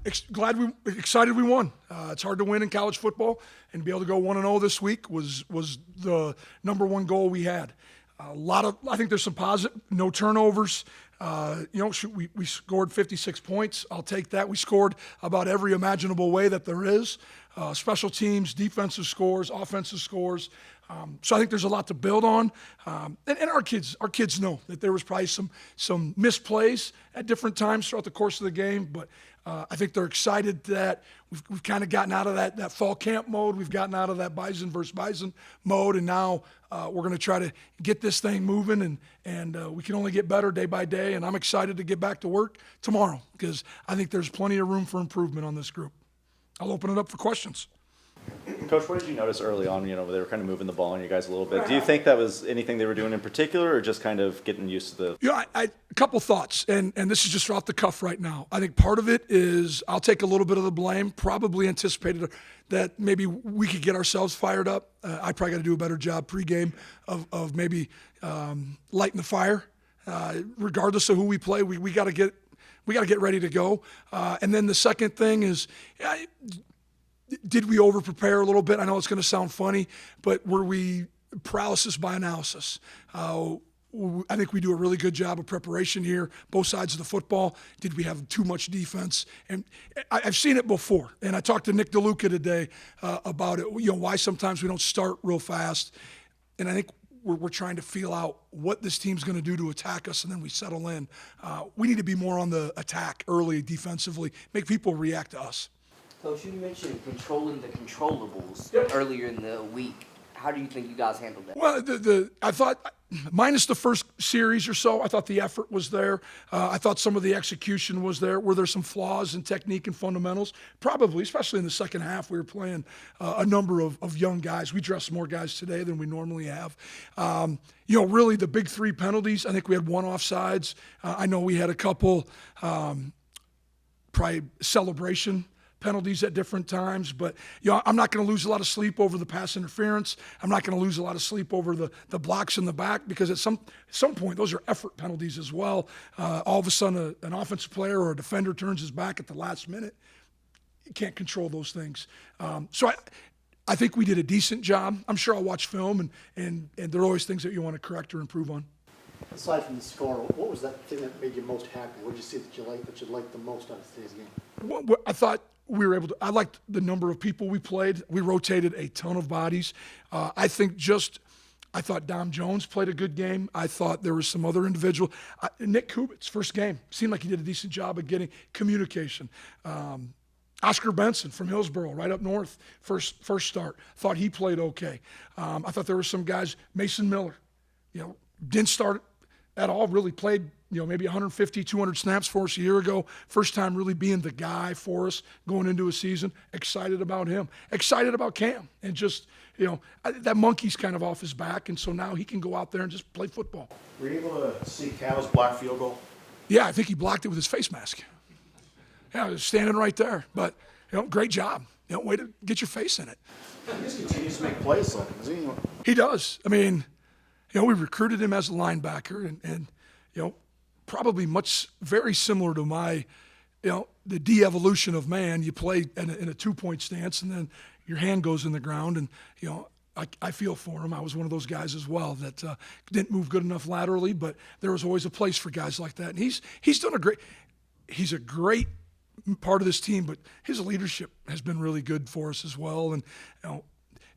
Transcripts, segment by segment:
excited we won. It's hard to win in college football, and to be able to go 1-0 this week was the number one goal we had. I think there's some positive, no turnovers. We scored 56 points. I'll take that. We scored about every imaginable way that there is. Special teams, defensive scores, offensive scores. So I think there's a lot to build on. And our kids know that there was probably some misplays at different times throughout the course of the game, but I think they're excited that we've kind of gotten out of that fall camp mode. We've gotten out of that bison versus bison mode, and now we're going to try to get this thing moving, and we can only get better day by day, and I'm excited to get back to work tomorrow because I think there's plenty of room for improvement on this group. I'll open it up for questions. Coach, what did you notice early on? They were kind of moving the ball on you guys a little bit. Do you think that was anything they were doing in particular, or just kind of getting used to the? Yeah, a couple thoughts, and this is just off the cuff right now. I think part of it is I'll take a little bit of the blame. Probably anticipated that maybe we could get ourselves fired up. I probably got to do a better job pregame of maybe lighting the fire. Regardless of who we play, we got to get ready to go. And then the second thing is. Did we over-prepare a little bit? I know it's going to sound funny, but were we paralysis by analysis? I think we do a really good job of preparation here, both sides of the football. Did we have too much defense? And I've seen it before, and I talked to Nick DeLuca today about it, why sometimes we don't start real fast. And I think we're trying to feel out what this team's going to do to attack us, and then we settle in. We need to be more on the attack early defensively, make people react to us. Coach, you mentioned controlling the controllables earlier in the week. How do you think you guys handled that? Well, I thought, minus the first series or so, I thought the effort was there. I thought some of the execution was there. Were there some flaws in technique and fundamentals? Probably, especially in the second half. We were playing a number of young guys. We dressed more guys today than we normally have. Really the big three penalties, I think we had one offsides. I know we had a couple probably celebration penalties at different times, but I'm not going to lose a lot of sleep over the pass interference. I'm not going to lose a lot of sleep over the blocks in the back because at some point those are effort penalties as well. All of a sudden an offensive player or a defender turns his back at the last minute. You can't control those things. So I think we did a decent job. I'm sure I'll watch film and there are always things that you want to correct or improve on. Aside from the score, what was that thing that made you most happy? What did you see that you liked the most out of today's game? Well, I thought we were able to. I liked the number of people we played. We rotated a ton of bodies. I thought Dom Jones played a good game. I thought there was some other individual. Nick Kubitz, first game, seemed like he did a decent job of getting communication. Oscar Benson from Hillsborough, right up north, first start. Thought he played okay. I thought there were some guys. Mason Miller, didn't start at all. Really played. Maybe 150, 200 snaps for us a year ago. First time really being the guy for us going into a season. Excited about him. Excited about Cam. And just, that monkey's kind of off his back, and so now he can go out there and just play football. Were you able to see Kava's block field goal? Yeah, I think he blocked it with his face mask. Yeah, he was standing right there. But, great job. Way to get your face in it. He just continues to make plays like him, doesn't he? He does. I mean, we recruited him as a linebacker, and probably very similar to my, the de-evolution of man. You play in a 2-point stance, and then your hand goes in the ground, and, I feel for him. I was one of those guys as well that didn't move good enough laterally, but there was always a place for guys like that. And he's done he's a great part of this team, but his leadership has been really good for us as well. And,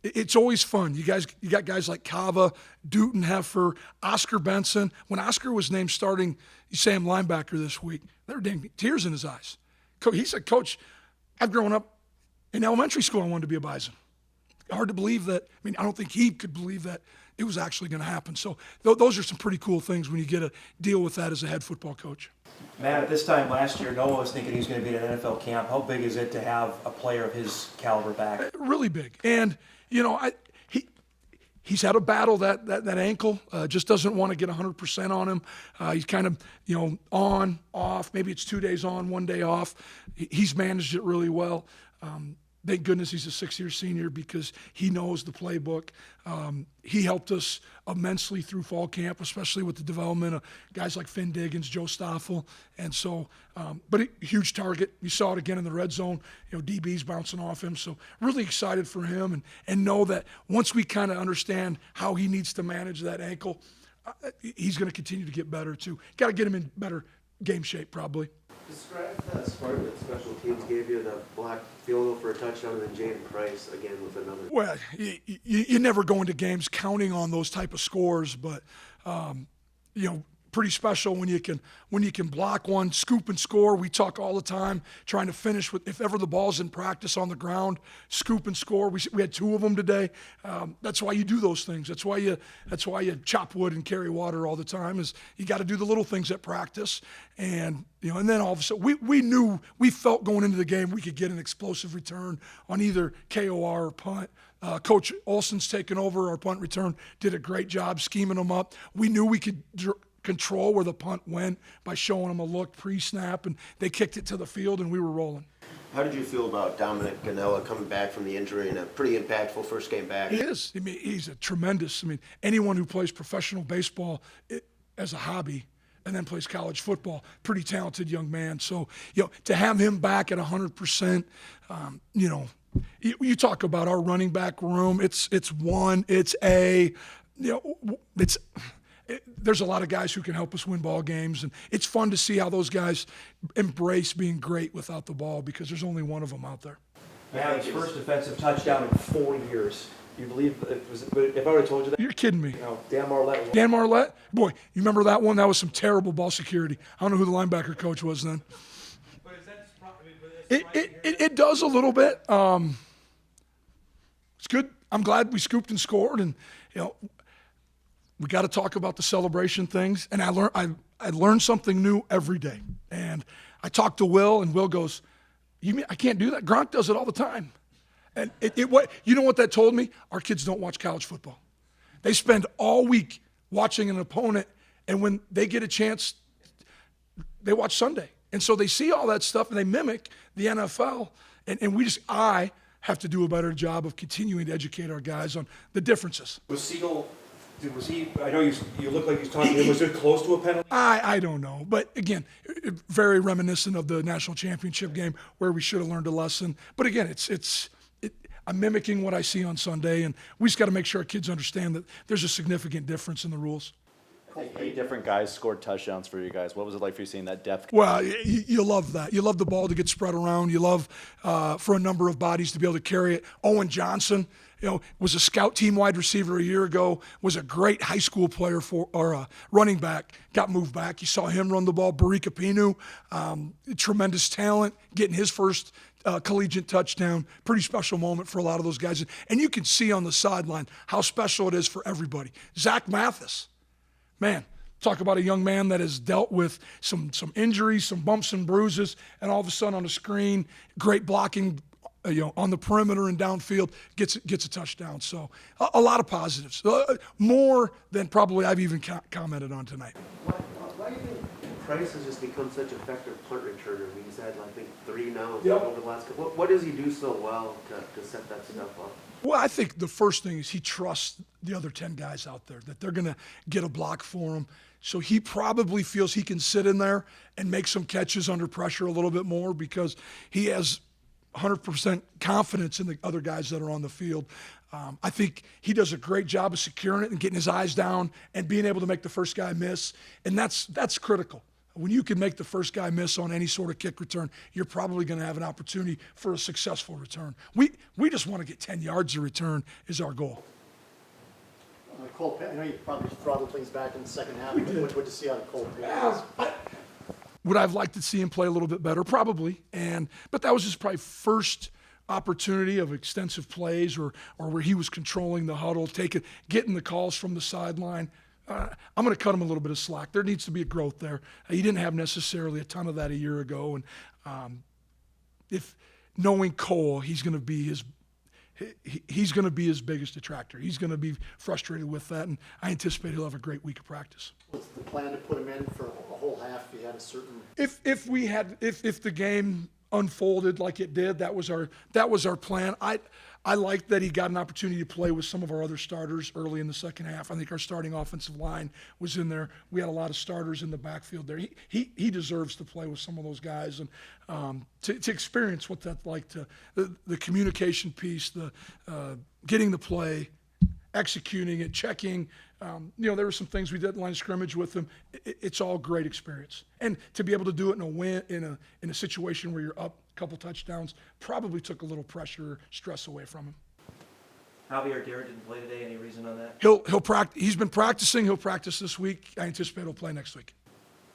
it's always fun. You got guys like Kava, Dutton, Heffer, Oscar Benson. When Oscar was named starting Sam linebacker this week, there were dang tears in his eyes. He said, Coach, I've grown up in elementary school. I wanted to be a Bison. Hard to believe that. I don't think he could believe that it was actually going to happen. So those are some pretty cool things when you get to deal with that as a head football coach. Matt, at this time last year, Noah was thinking he was going to be at an NFL camp. How big is it to have a player of his caliber back? Really big. And he's had a battle that ankle. Just doesn't want to get 100% on him. He's kind of on, off. Maybe it's 2 days on, 1 day off. He's managed it really well. thank goodness he's a 6-year senior because he knows the playbook. He helped us immensely through fall camp, especially with the development of guys like Finn Diggins, Joe Stoffel. And so, but a huge target. You saw it again in the red zone, DBs bouncing off him. So really excited for him and know that once we kind of understand how he needs to manage that ankle, he's going to continue to get better too. Got to get him in better game shape probably. Describe that spark that special teams gave you, the block field goal for a touchdown, and then Jayden Price again with another. Well, you never go into games counting on those type of scores, but pretty special when you can block one, scoop and score. We talk all the time trying to finish with, if ever the ball's in practice on the ground, scoop and score. We had 2 of them today. That's why you do those things. That's why you chop wood and carry water all the time. Is you got to do the little things at practice, and and then all of a sudden we felt going into the game we could get an explosive return on either KOR or punt. Coach Olson's taken over our punt return, did a great job scheming them up. We knew we could control where the punt went by showing them a look pre-snap, and they kicked it to the field, and we were rolling. How did you feel about Dominic Ganella coming back from the injury in a pretty impactful first game back? He is. I mean, he's a tremendous. I mean, anyone who plays professional baseball as a hobby and then plays college football, pretty talented young man. So, to have him back at 100%, you talk about our running back room. It's there's a lot of guys who can help us win ball games, and it's fun to see how those guys embrace being great without the ball because there's only one of them out there. Matt's first defensive touchdown in 4 years. You believe if I would have told you that? You're kidding me. Dan Marlette. Dan Marlette? Boy, you remember that one? That was some terrible ball security. I don't know who the linebacker coach was then. But is that It does a little bit. It's good. I'm glad we scooped and scored, and we got to talk about the celebration things. And I learned something new every day. And I talked to Will, and Will goes, "You mean I can't do that? Gronk does it all the time." And you know what that told me? Our kids don't watch college football. They spend all week watching an opponent, and when they get a chance, they watch Sunday. And so they see all that stuff, and they mimic the NFL. And I have to do a better job of continuing to educate our guys on the differences. Was Siegel, I know you look like he was talking to him, was it close to a penalty? I don't know. But again, very reminiscent of the national championship game where we should have learned a lesson. But again, I'm mimicking what I see on Sunday, and we just got to make sure our kids understand that there's a significant difference in the rules. I think 8 different guys scored touchdowns for you guys. What was it like for you seeing that depth? Well, you love that. You love the ball to get spread around. You love for a number of bodies to be able to carry it. Owen Johnson, was a scout team wide receiver a year ago, was a great high school player or a running back, got moved back. You saw him run the ball. Barika Pinu, tremendous talent, getting his first collegiate touchdown. Pretty special moment for a lot of those guys. And you can see on the sideline how special it is for everybody. Zach Mathis, man, talk about a young man that has dealt with some injuries, some bumps and bruises, and all of a sudden on the screen, great blocking, on the perimeter and downfield, gets a touchdown. So a lot of positives, more than probably I've even commented on tonight. Why do you think Price has just become such an effective punt returner? I mean, he's had, I think, 3 now Yep. over the last couple. What does he do so well to set that stuff up? Well, I think the first thing is he trusts the other 10 guys out there, that they're going to get a block for him. So he probably feels he can sit in there and make some catches under pressure a little bit more because he has 100% confidence in the other guys that are on the field. I think he does a great job of securing it and getting his eyes down and being able to make the first guy miss. And that's critical. When you can make the first guy miss on any sort of kick return, you're probably going to have an opportunity for a successful return. We just want to get 10 yards of return is our goal. Cole, I know you probably throttled things back in the second half. What would you see out of Cole? Would I've liked to see him play a little bit better? Probably. But that was his probably first opportunity of extensive plays or where he was controlling the huddle, getting the calls from the sideline. I'm going to cut him a little bit of slack. There needs to be a growth there. He didn't have necessarily a ton of that a year ago. And if knowing Cole, he's going to be his biggest detractor. He's going to be frustrated with that, and I anticipate he'll have a great week of practice. What's the plan to put him in for a whole half if you had a certain... If the game unfolded like it did. That was our plan. I liked that he got an opportunity to play with some of our other starters early in the second half. I think our starting offensive line was in there. We had a lot of starters in the backfield there. He deserves to play with some of those guys and to experience what that's like, to the communication piece, the getting the play, executing it, checking. There were some things we did in line of scrimmage with him. It's all great experience, and to be able to do it in a win in a situation where you're up a couple touchdowns probably took a little pressure, stress away from him. Javier Garrett didn't play today. Any reason on that? He'll practice. He's been practicing. He'll practice this week. I anticipate he'll play next week.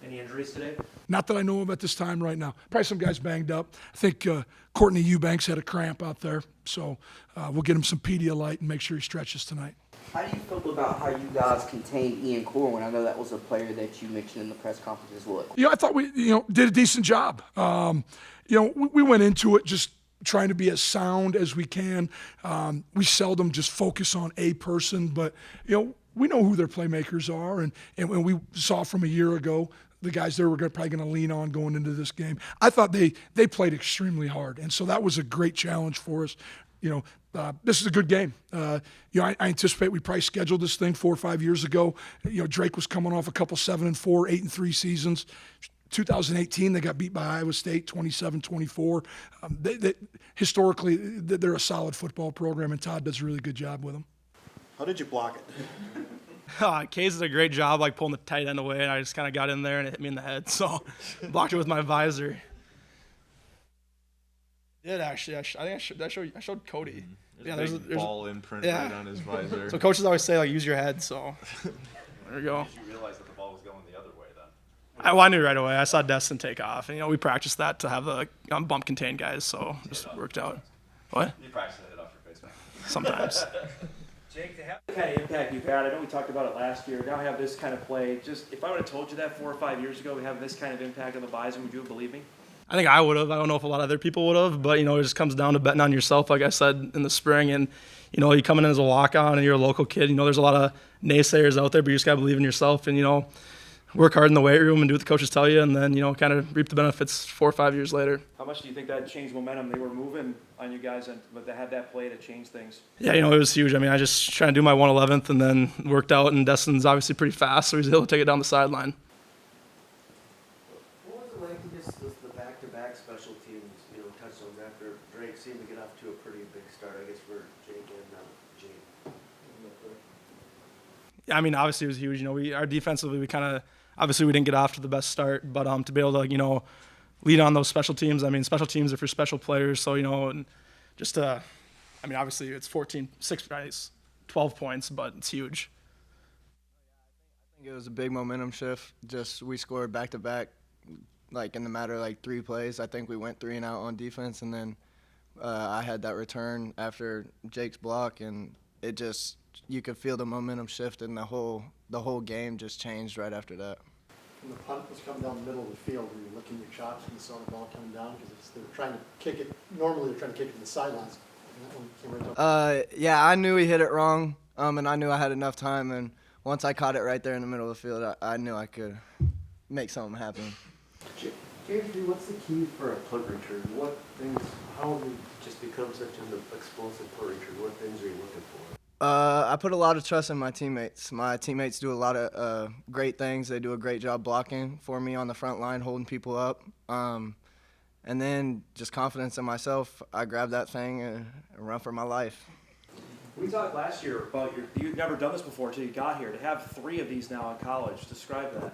Any injuries today? Not that I know of at this time right now. Probably some guys banged up. I think Courtney Eubanks had a cramp out there, so we'll get him some Pedialyte and make sure he stretches tonight. How do you feel about how you guys contained Ian Corwin? I know that was a player that you mentioned in the press conference as well. I thought we did a decent job. We went into it just trying to be as sound as we can. We seldom just focus on a person, but we know who their playmakers are, and when we saw from a year ago the guys there were probably going to lean on going into this game. I thought they played extremely hard, and so that was a great challenge for us. This is a good game. I anticipate we probably scheduled this thing 4 or 5 years ago. Drake was coming off a couple 7-4, 8-3 seasons. 2018, they got beat by Iowa State 27-24. Historically, they're a solid football program, and Todd does a really good job with them. How did you block it? Case did a great job, pulling the tight end away, and I just kind of got in there and it hit me in the head. So blocked it with my visor. Did actually? I showed Cody. There's a ball imprint right on his visor. So coaches always say use your head. So there you go. Did you realize that the ball was going the other way then? I knew right away. I saw Destin take off, and we practiced that to have the bump contained guys. So just worked out. What? You practiced it off your face, man. Sometimes. Jake, the kind of impact you've had, I know we talked about it last year. Now we have this kind of play. Just if I would have told you that 4 or 5 years ago, we have this kind of impact on the Bison, would you have believed me? I think I would have. I don't know if a lot of other people would have, but it just comes down to betting on yourself, like I said in the spring. And you come in as a walk-on and you're a local kid. There's a lot of naysayers out there, but you just gotta believe in yourself and work hard in the weight room and do what the coaches tell you, and then kind of reap the benefits 4 or 5 years later. How much do you think that changed momentum? They were moving on you guys, but they had that play to change things. Yeah, it was huge. I just trying to do my 111th and then worked out, and Destin's obviously pretty fast, so he's able to take it down the sideline. What was it like to just the back-to-back special teams, touchdowns after Drake seemed to get off to a pretty big start, I guess, for Jake and Jane? Yeah, obviously it was huge. Our defensively, we didn't get off to the best start, but to be able to, lead on those special teams. Special teams are for special players, so and just obviously it's 6 guys, 12 points, but it's huge. I think it was a big momentum shift. We scored back to back, in the matter of 3 plays. I think we went 3 and out on defense, and then I had that return after Jake's block, and it just, you could feel the momentum shift, and the whole game just changed right after that. When the punt was coming down the middle of the field, were you licking your chops when you saw the ball coming down? Because they were trying to kick it. Normally they're trying to kick it to the sidelines. And that one came right up. Yeah, I knew he hit it wrong, and I knew I had enough time. And once I caught it right there in the middle of the field, I knew I could make something happen. James, what's the key for a punt return? How have you just become such an explosive punt return? What things are you looking for? I put a lot of trust in my teammates. My teammates do a lot of great things. They do a great job blocking for me on the front line, holding people up. And then just confidence in myself. I grab that thing and run for my life. We talked last year about you'd never done this before until you got here. To have 3 of these now in college, describe that.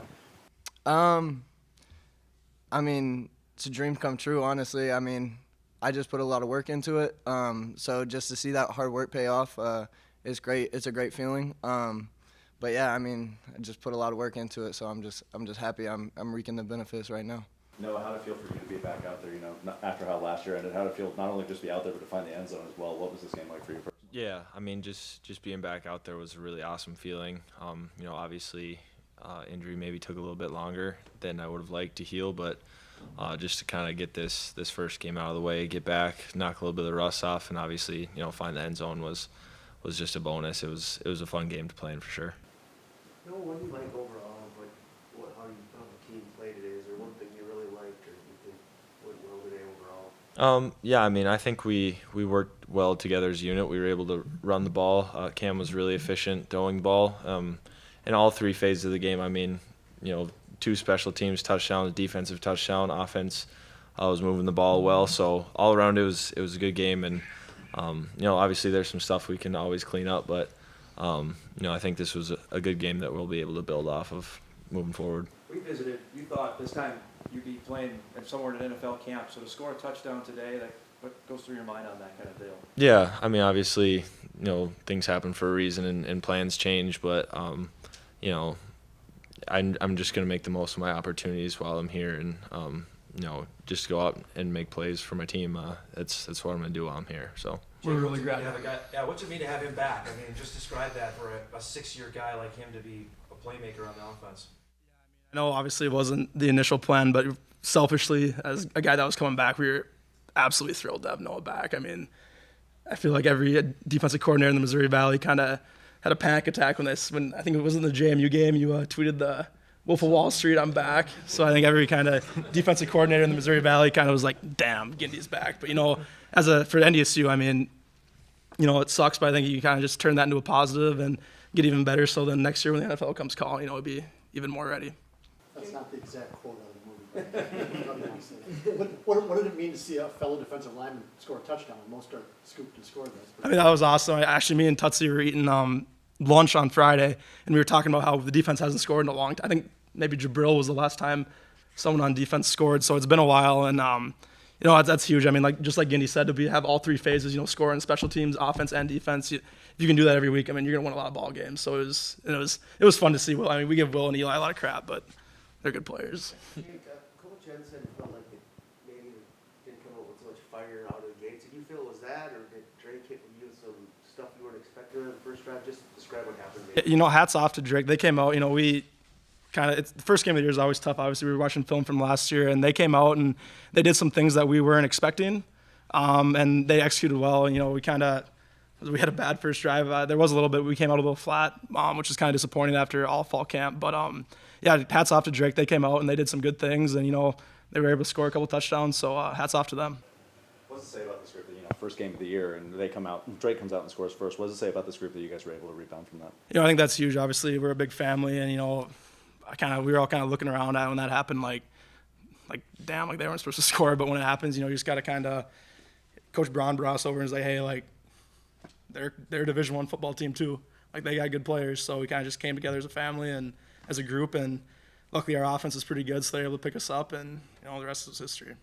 It's a dream come true, honestly. I just put a lot of work into it. So just to see that hard work pay off, it's great. It's a great feeling. But yeah, I just put a lot of work into it, so I'm just happy I'm reaping the benefits right now. Noah, how did it feel for you to be back out there, after how last year ended? How did it feel not only just be out there, but to find the end zone as well? What was this game like for you personally? Yeah, just being back out there was a really awesome feeling. Obviously, injury maybe took a little bit longer than I would have liked to heal, but just to kind of get this first game out of the way, get back, knock a little bit of the rust off, and obviously, find the end zone was just a bonus. It was a fun game to play in for sure. What do you like overall? How the team played today? Is there one thing you really liked, or you think went well today overall? Yeah, I mean, I think we worked well together as a unit. We were able to run the ball. Cam was really efficient throwing the ball. In all three phases of the game, I mean, 2 special teams touchdowns, defensive touchdown, offense was moving the ball well. So all around it was a good game. And, obviously there's some stuff we can always clean up. But, I think this was a good game that we'll be able to build off of moving forward. We visited, you thought this time you'd be playing somewhere in an NFL camp, so to score a touchdown today, what goes through your mind on that kind of deal? Yeah, I mean, obviously, things happen for a reason and plans change, but, I'm just going to make the most of my opportunities while I'm here and, just go out and make plays for my team. That's what I'm going to do while I'm here, so. We're really glad. Yeah, what's it mean to have him back? I mean, just describe that for a 6-year guy like him to be a playmaker on the offense. I know obviously it wasn't the initial plan, but selfishly, as a guy that was coming back, we were absolutely thrilled to have Noah back. I mean, I feel like every defensive coordinator in the Missouri Valley kind of had a panic attack when I think it was in the JMU game, you tweeted the Wolf of Wall Street, I'm back. So I think every kind of defensive coordinator in the Missouri Valley kind of was like, damn, Gindy's back. But, for NDSU, I mean, it sucks, but I think you kind of just turn that into a positive and get even better. So then next year when the NFL comes calling, it'll be even more ready. That's not the exact quote out of the movie. What did it mean to see a fellow defensive lineman score a touchdown? Most are scooped and scored. I mean, that was awesome. Me and Tutsi were eating lunch on Friday, and we were talking about how the defense hasn't scored in a long time. I think maybe Jabril was the last time someone on defense scored, so it's been a while, and that's huge. I mean, just like Gindy said, to have all 3 phases, scoring special teams, offense, and defense. If you can do that every week, I mean, you're gonna win a lot of ball games. So it was fun to see. I mean, we give Will and Eli a lot of crap, but they're good players. Coach Jensen felt like it maybe didn't come up with so much fire out of the gates. Did you feel it was that, or did Drake hit you with some stuff you weren't expecting in the first drive? Just describe what happened. Maybe. Hats off to Drake. They came out. We it's the first game of the year is always tough. Obviously, we were watching film from last year, and they came out and they did some things that we weren't expecting, and they executed well. And we had a bad first drive. There was a little bit. We came out a little flat, which is kind of disappointing after all fall camp. But hats off to Drake. They came out and they did some good things, and they were able to score a couple touchdowns. So hats off to them. What does it say about this group that, first game of the year and Drake comes out and scores first? What does it say about this group that you guys were able to rebound from that? I think that's huge. Obviously, we're a big family, and we were all kind of looking around at when that happened, like damn, like they weren't supposed to score. But when it happens, you just got to kind of Coach Braun brought us over and was like, hey, like they're a Division I football team too. Like they got good players, so we kind of just came together as a family and as a group. And luckily, our offense is pretty good, so they're able to pick us up, and the rest is history.